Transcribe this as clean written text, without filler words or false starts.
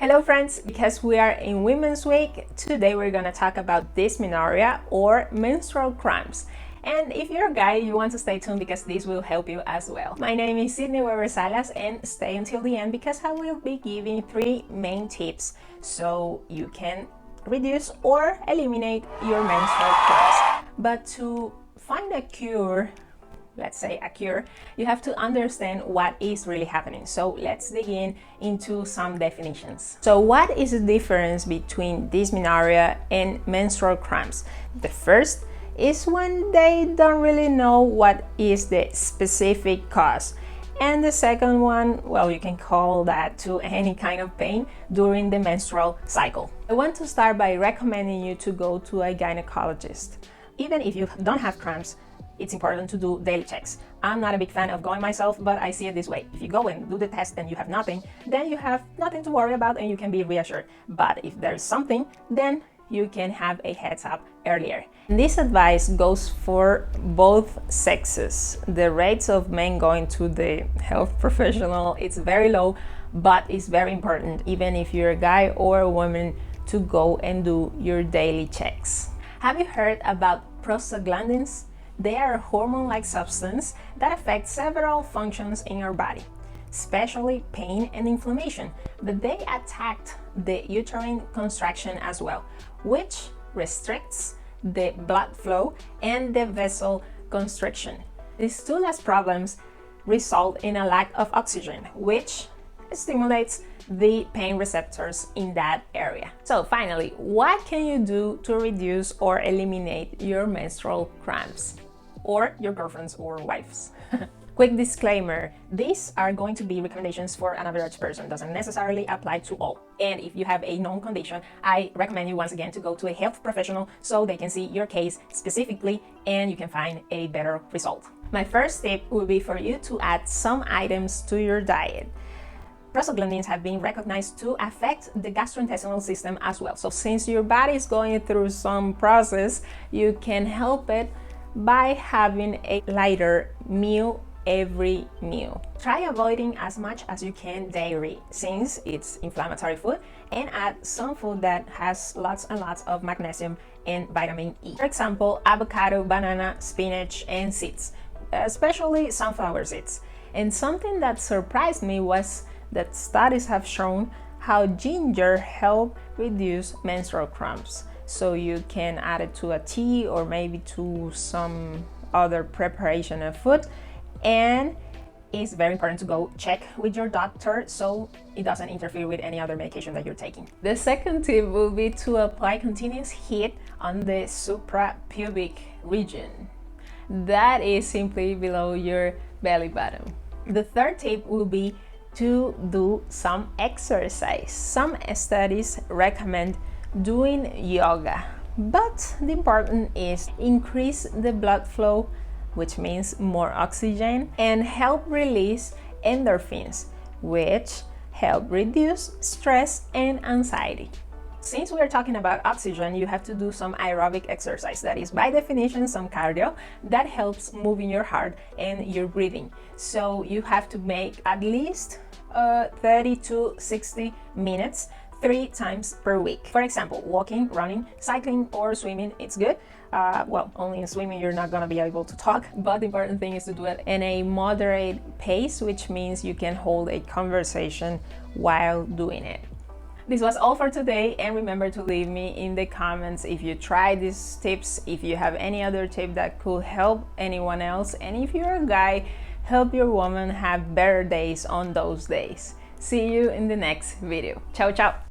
Hello friends, because we are in Women's Week, today we're gonna talk about dysmenorrhea or menstrual cramps. And if you're a guy, you want to stay tuned because this will help you as well. My name is Weber-Salas and stay until the end because I will be giving 3 main tips so you can reduce or eliminate your menstrual cramps. But to find a cure, let's say a cure, you have to understand what is really happening. So let's dig into some definitions. So what is the difference between dysmenorrhea and menstrual cramps? The first is when they don't really know what is the specific cause. And the second one, well, you can call that to any kind of pain during the menstrual cycle. I want to start by recommending you to go to a gynecologist. Even if you don't have cramps, it's important to do daily checks. I'm not a big fan of going myself, but I see it this way. If you go and do the test and you have nothing, then you have nothing to worry about and you can be reassured. But if there's something, then you can have a heads up earlier. And this advice goes for both sexes. The rates of men going to the health professional, it's very low, but it's very important, even if you're a guy or a woman, to go and do your daily checks. Have you heard about prostaglandins? They are a hormone-like substance that affect several functions in your body, especially pain and inflammation, but they attack the uterine contraction as well, which restricts the blood flow and the vessel constriction. These two last problems result in a lack of oxygen, which stimulates the pain receptors in that area. So finally, what can you do to reduce or eliminate your menstrual cramps? Or your girlfriends or wives. Quick disclaimer, these are going to be recommendations for an average person, doesn't necessarily apply to all. And if you have a known condition, I recommend you once again to go to a health professional so they can see your case specifically and you can find a better result. My first tip would be for you to add some items to your diet. Prostaglandins have been recognized to affect the gastrointestinal system as well. So since your body is going through some process, you can help it by having a lighter meal every meal. Try avoiding as much as you can dairy since it's inflammatory food, and add some food that has lots and lots of magnesium and vitamin E. For example, avocado, banana, spinach, and seeds, especially sunflower seeds. And something that surprised me was that studies have shown how ginger helps reduce menstrual cramps. So you can add it to a tea or maybe to some other preparation of food. And it's very important to go check with your doctor so it doesn't interfere with any other medication that you're taking. The second tip will be to apply continuous heat on the suprapubic region. That is simply below your belly button. The third tip will be to do some exercise. Some studies recommend doing yoga, but the important is increase the blood flow, which means more oxygen, and help release endorphins, which help reduce stress and anxiety. Since we are talking about oxygen, you have to do some aerobic exercise, that is by definition some cardio that helps moving your heart and your breathing. So you have to make at least 30 to 60 minutes 3 times per week. For example, walking, running, cycling, or swimming, it's good. Well, only in swimming you're not gonna be able to talk, but the important thing is to do it in a moderate pace, which means you can hold a conversation while doing it. This was all for today, and remember to leave me in the comments if you try these tips, if you have any other tip that could help anyone else, and if you're a guy, help your woman have better days on those days. See you in the next video. Ciao, ciao!